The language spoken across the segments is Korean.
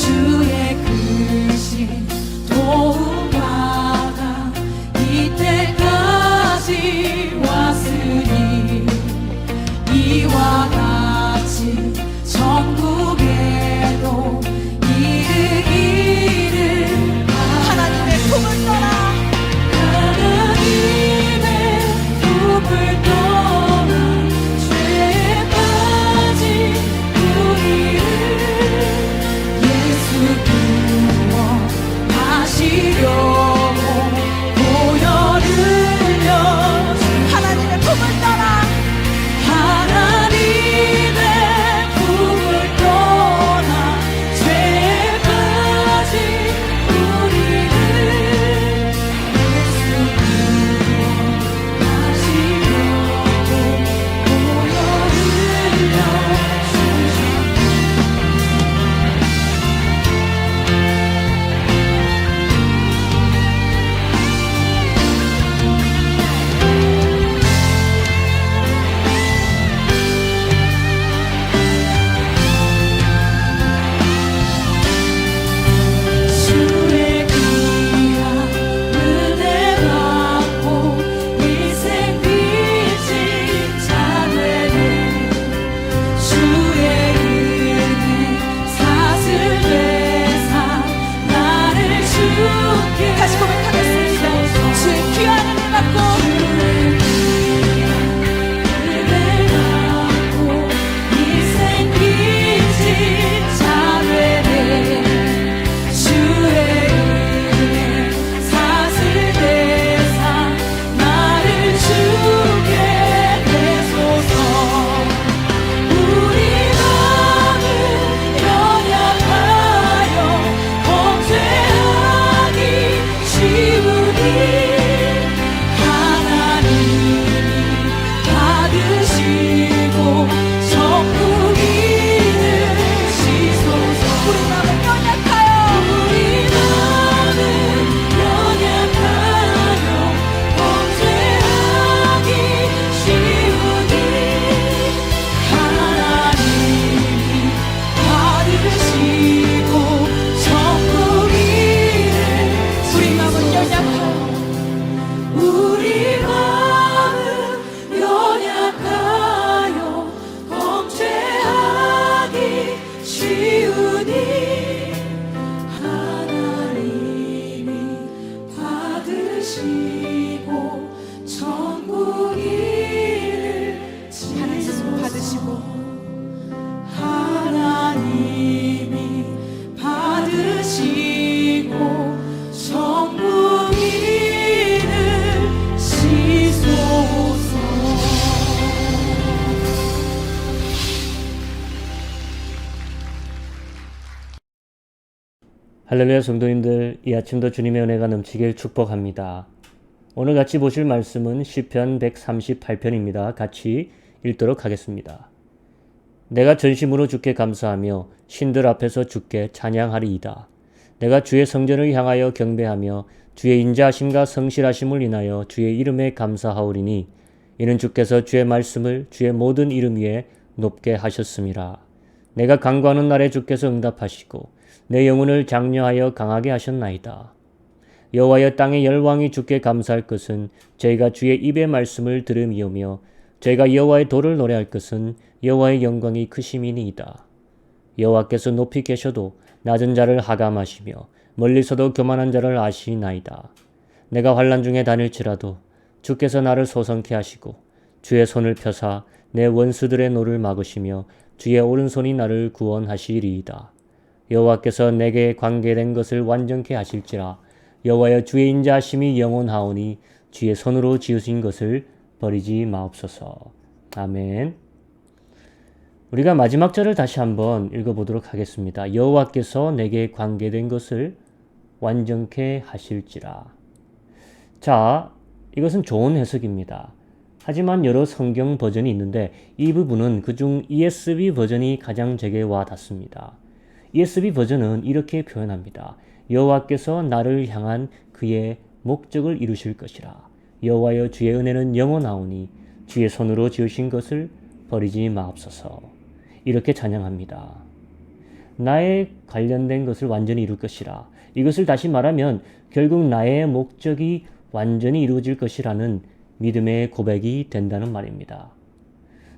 주의 크신 도움받아 이때까지 왔으니 이와 같이 천국에도 이르기를 하나님의 품을 떠나 하나님의 품을 떠나 죄에 빠진 우리를 예수 구원하시려고 보혈을 여신 하나님의 품을 떠나 하나님의 품을 떠나 죄에 빠진 우리를 예수 구원하시려고 보혈을 주의 귀한 은혜 받고 인생 빚진 자 되네 주의 은혜 사슬 되사 나를 주께 다시 고백하겠습니다. 주의 귀한 은혜 받고 은혜 받고 인생 빚진 자 되네 주의 은혜 사슬 되사 나를 주게 되소서 우리 마음은 연약하여 범죄하기 쉬우니 하나님이 받으시고 천국 이르시소서 우리 마음은 연약하여 우리 마음은 연약하여 범죄하기 쉬우니 하나님이 받으시고 천국 이르시소서 우리 마음은 연약하여 우리 마음은 연약하여 범죄하기 쉬우니 하나님이 받으시고 천국 하나님께서 받으시고 하나님이 받으시고 천국 이르시소서 할렐루야 성도님들, 이 아침도 주님의 은혜가 넘치길 축복합니다. 오늘 같이 보실 말씀은 시편 138편입니다. 같이 읽도록 하겠습니다. 내가 전심으로 주께 감사하며 신들 앞에서 주께 찬양하리이다. 내가 주의 성전을 향하여 경배하며 주의 인자하심과 성실하심을 인하여 주의 이름에 감사하오리니 이는 주께서 주의 말씀을 주의 모든 이름 위에 높게 하셨음이라. 내가 간구하는 날에 주께서 응답하시고 내 영혼을 장려하여 강하게 하셨나이다. 여호와여 땅의 열왕이 주께 감사할 것은 저희가 주의 입의 말씀을 들음이오며 저희가 여호와의 도를 노래할 것은 여호와의 영광이 크심이니이다. 여호와께서 높이 계셔도 낮은 자를 하감하시며 멀리서도 교만한 자를 아시나이다. 내가 환난 중에 다닐지라도 주께서 나를 소성케 하시고 주의 손을 펴사 내 원수들의 노를 막으시며 주의 오른손이 나를 구원하시리이다. 여호와께서 내게 관계된 것을 완전케 하실지라. 여호와여 주의 인자하심이 영원하오니 주의 손으로 지으신 것을 버리지 마옵소서. 아멘. 우리가 마지막 절을 다시 한번 읽어보도록 하겠습니다. 여호와께서 내게 관계된 것을 완전케 하실지라. 자, 이것은 좋은 해석입니다. 하지만 여러 성경 버전이 있는데 이 부분은 그중 ESV 버전이 가장 제게 와 닿습니다. ESV 버전은 이렇게 표현합니다. 여호와께서 나를 향한 그의 목적을 이루실 것이라. 여호와여 주의 은혜는 영원하오니 주의 손으로 지으신 것을 버리지 마옵소서. 이렇게 찬양합니다. 나에 관련된 것을 완전히 이룰 것이라. 이것을 다시 말하면 결국 나의 목적이 완전히 이루어질 것이라는 믿음의 고백이 된다는 말입니다.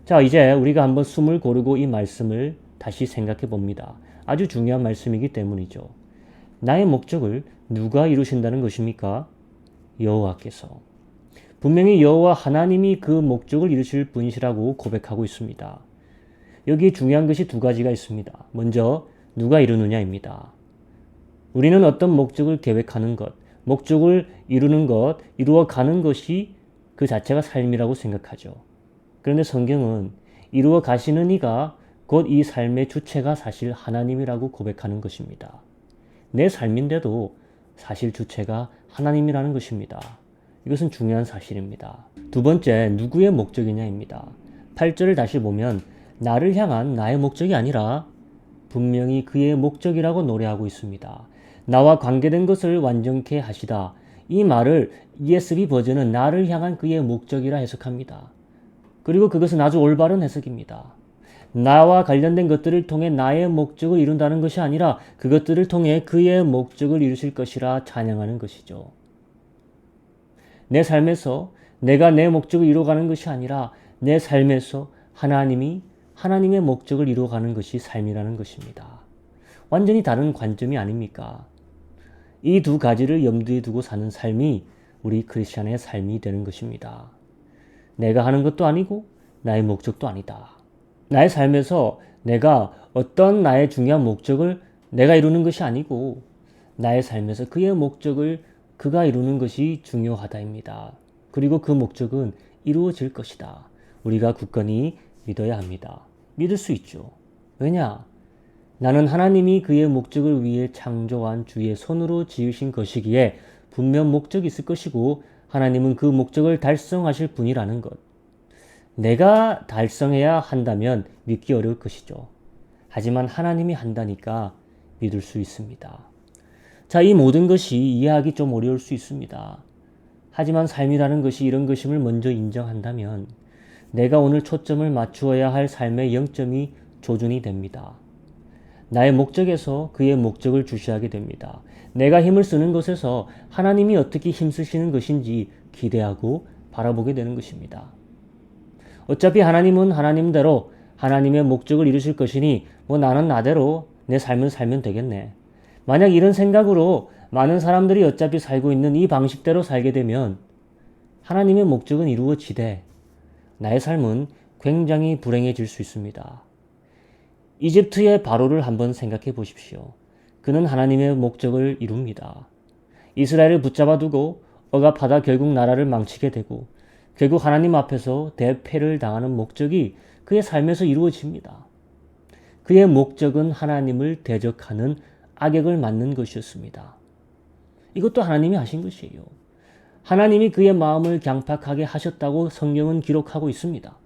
자, 이제 우리가 한번 숨을 고르고 이 말씀을 다시 생각해 봅니다. 아주 중요한 말씀이기 때문이죠. 나의 목적을 누가 이루신다는 것입니까? 여호와께서. 분명히 여호와 하나님이 그 목적을 이루실 분이시라고 고백하고 있습니다. 여기 중요한 것이 두 가지가 있습니다. 먼저 누가 이루느냐입니다. 우리는 어떤 목적을 계획하는 것, 목적을 이루는 것, 이루어가는 것이 그 자체가 삶이라고 생각하죠. 그런데 성경은 이루어 가시는 이가 곧 이 삶의 주체가 사실 하나님이라고 고백하는 것입니다. 내 삶인데도 사실 주체가 하나님이라는 것입니다. 이것은 중요한 사실입니다. 두 번째, 누구의 목적이냐입니다. 8절을 다시 보면 나를 향한 나의 목적이 아니라 분명히 그의 목적이라고 노래하고 있습니다. 나와 관계된 것을 완전케 하시다. 이 말을 ESV 버전은 나를 향한 그의 목적이라 해석합니다. 그리고 그것은 아주 올바른 해석입니다. 나와 관련된 것들을 통해 나의 목적을 이룬다는 것이 아니라 그것들을 통해 그의 목적을 이루실 것이라 찬양하는 것이죠. 내 삶에서 내가 내 목적을 이루어가는 것이 아니라 내 삶에서 하나님이 하나님의 목적을 이루어가는 것이 삶이라는 것입니다. 완전히 다른 관점이 아닙니까? 이 두 가지를 염두에 두고 사는 삶이 우리 크리스찬의 삶이 되는 것입니다. 내가 하는 것도 아니고 나의 목적도 아니다. 나의 삶에서 내가 어떤 나의 중요한 목적을 내가 이루는 것이 아니고 나의 삶에서 그의 목적을 그가 이루는 것이 중요하다입니다. 그리고 그 목적은 이루어질 것이다. 우리가 굳건히 믿어야 합니다. 믿을 수 있죠. 왜냐? 나는 하나님이 그의 목적을 위해 창조한 주의 손으로 지으신 것이기에 분명 목적이 있을 것이고 하나님은 그 목적을 달성하실 분이라는 것. 내가 달성해야 한다면 믿기 어려울 것이죠. 하지만 하나님이 한다니까 믿을 수 있습니다. 자, 이 모든 것이 이해하기 좀 어려울 수 있습니다. 하지만 삶이라는 것이 이런 것임을 먼저 인정한다면 내가 오늘 초점을 맞추어야 할 삶의 영점이 조준이 됩니다. 나의 목적에서 그의 목적을 주시하게 됩니다. 내가 힘을 쓰는 것에서 하나님이 어떻게 힘쓰시는 것인지 기대하고 바라보게 되는 것입니다. 어차피 하나님은 하나님대로 하나님의 목적을 이루실 것이니 나는 나대로 내 삶을 살면 되겠네. 만약 이런 생각으로 많은 사람들이 어차피 살고 있는 이 방식대로 살게 되면 하나님의 목적은 이루어지되 나의 삶은 굉장히 불행해질 수 있습니다. 이집트의 바로를 한번 생각해 보십시오. 그는 하나님의 목적을 이룹니다. 이스라엘을 붙잡아 두고 억압하다 결국 나라를 망치게 되고 결국 하나님 앞에서 대패를 당하는 목적이 그의 삶에서 이루어집니다. 그의 목적은 하나님을 대적하는 악역을 맡는 것이었습니다. 이것도 하나님이 하신 것이에요. 하나님이 그의 마음을 강팍하게 하셨다고 성경은 기록하고 있습니다.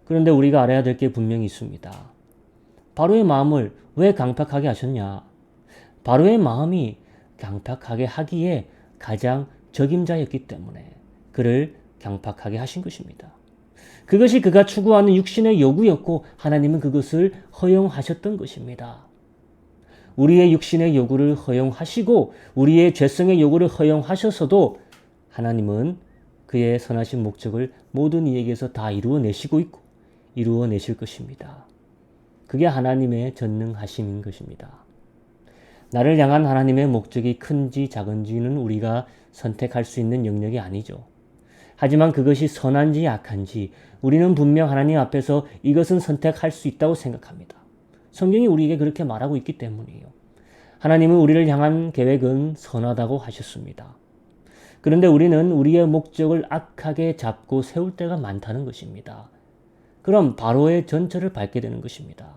그런데 우리가 알아야 될 게 분명히 있습니다. 바로의 마음을 왜 강팍하게 하셨냐? 바로의 마음이 강팍하게 하기에 가장 적임자였기 때문에 그를 강팍하게 하신 것입니다. 그것이 그가 추구하는 육신의 요구였고 하나님은 그것을 허용하셨던 것입니다. 우리의 육신의 요구를 허용하시고 우리의 죄성의 요구를 허용하셔서도 하나님은 그의 선하신 목적을 모든 이에게서 다 이루어내시고 있고 이루어내실 것입니다. 그게 하나님의 전능하심인 것입니다. 나를 향한 하나님의 목적이 큰지 작은지는 우리가 선택할 수 있는 영역이 아니죠. 하지만 그것이 선한지 악한지 우리는 분명 하나님 앞에서 이것은 선택할 수 있다고 생각합니다. 성경이 우리에게 그렇게 말하고 있기 때문이에요. 하나님은 우리를 향한 계획은 선하다고 하셨습니다. 그런데 우리는 우리의 목적을 악하게 잡고 세울 때가 많다는 것입니다. 그럼 바로의 전철을 밟게 되는 것입니다.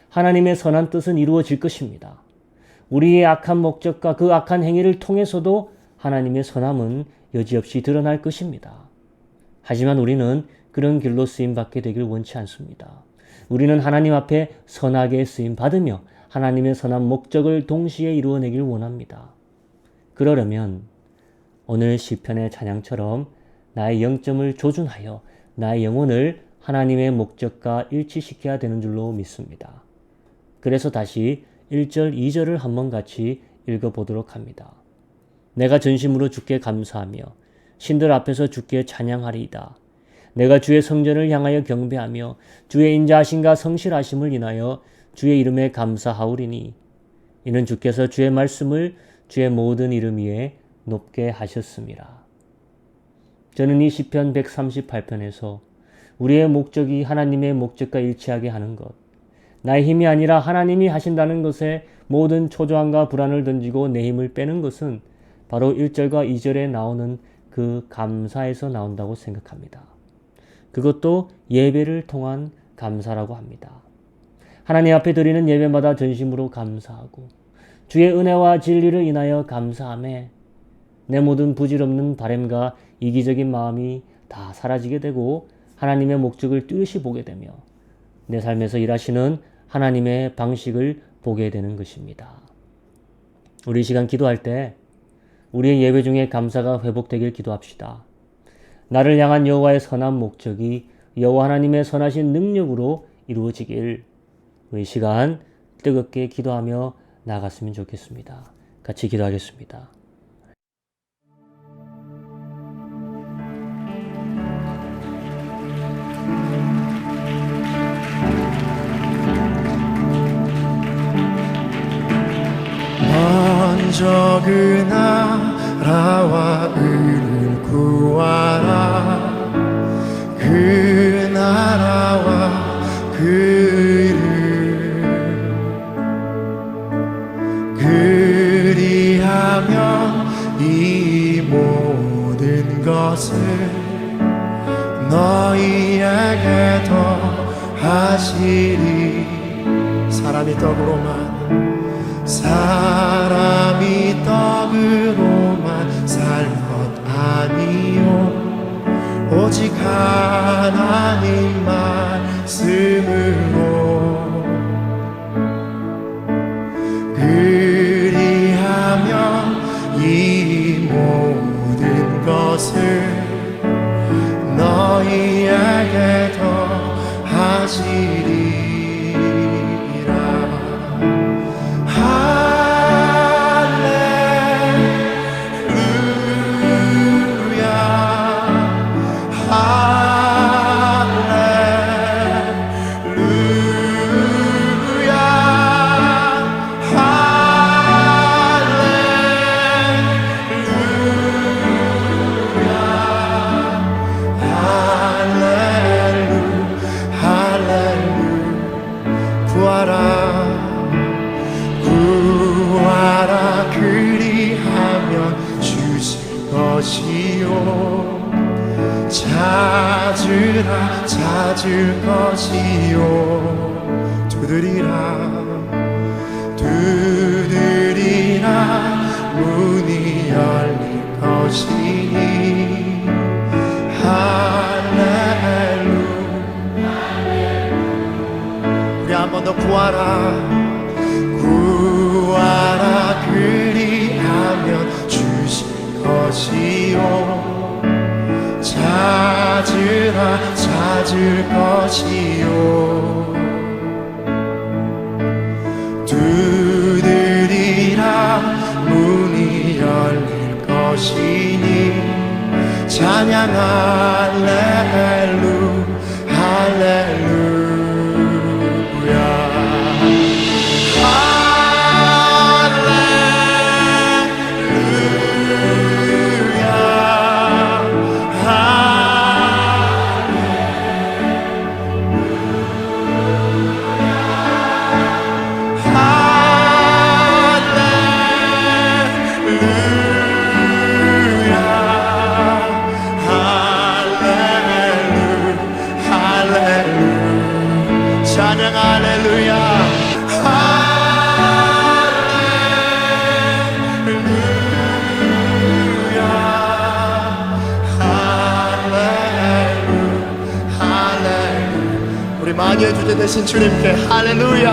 하나님의 선한 뜻은 이루어질 것입니다. 우리의 악한 목적과 그 악한 행위를 통해서도 하나님의 선함은 여지없이 드러날 것입니다. 하지만 우리는 그런 길로 쓰임받게 되길 원치 않습니다. 우리는 하나님 앞에 선하게 쓰임받으며 하나님의 선한 목적을 동시에 이루어내길 원합니다. 그러려면 오늘 시편의 찬양처럼 나의 영점을 조준하여 나의 영혼을 하나님의 목적과 일치시켜야 되는 줄로 믿습니다. 그래서 다시 1절, 2절을 한번 같이 읽어보도록 합니다. 내가 전심으로 주께 감사하며 신들 앞에서 주께 찬양하리이다. 내가 주의 성전을 향하여 경배하며 주의 인자하심과 성실하심을 인하여 주의 이름에 감사하오리니 이는 주께서 주의 말씀을 주의 모든 이름 위에 높게 하셨습니다. 저는 이 시편 138편에서 우리의 목적이 하나님의 목적과 일치하게 하는 것, 나의 힘이 아니라 하나님이 하신다는 것에 모든 초조함과 불안을 던지고 내 힘을 빼는 것은 바로 1절과 2절에 나오는 그 감사에서 나온다고 생각합니다. 그것도 예배를 통한 감사라고 합니다. 하나님 앞에 드리는 예배마다 전심으로 감사하고 주의 은혜와 진리를 인하여 감사하며 내 모든 부질없는 바램과 이기적인 마음이 다 사라지게 되고 하나님의 목적을 뚜렷이 보게 되며 내 삶에서 일하시는 하나님의 방식을 보게 되는 것입니다. 우리 시간 기도할 때 우리의 예배 중에 감사가 회복되길 기도합시다. 나를 향한 여호와의 선한 목적이 여호와 하나님의 선하신 능력으로 이루어지길 우리 시간 뜨겁게 기도하며 나아갔으면 좋겠습니다. 같이 기도하겠습니다. 먼저 그 나라와 의를 구하라. 그 나라와 그 의를 그리하면 이 모든 것을 너희에게 더하시리. 사람이 떡으로만 살 것 아니요 오직 하나님 말씀으로 그리하면 이 모든 것을 너희에게 더하시리라. 구하라 그리하면 주실 것이요 찾으라 찾을 것이요 두드리라 문이 열릴 것이니 할렐루야. 우리 한 번 더 구하라 그리하면 주실 것이요 찾으라 찾을 것이요 두드리라 문이 열릴 것이니 찬양 할렐루 할렐루야. 찬양 할렐루야. 할렐루야. 할렐루야. 우리 만유의 주제 되신 주님께 할렐루야.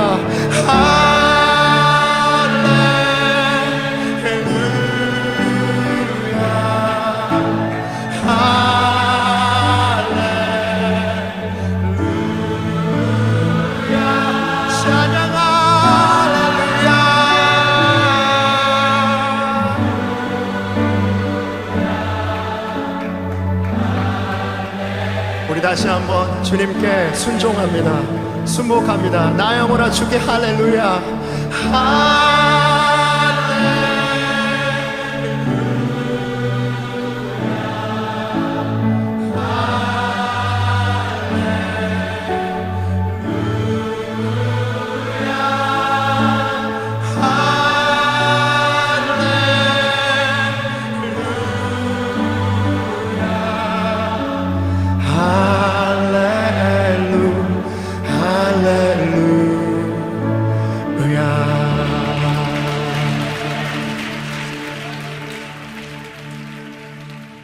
찬양 다시 한번 주님께 순종합니다. 순복합니다. 나 영혼아 주께 할렐루야.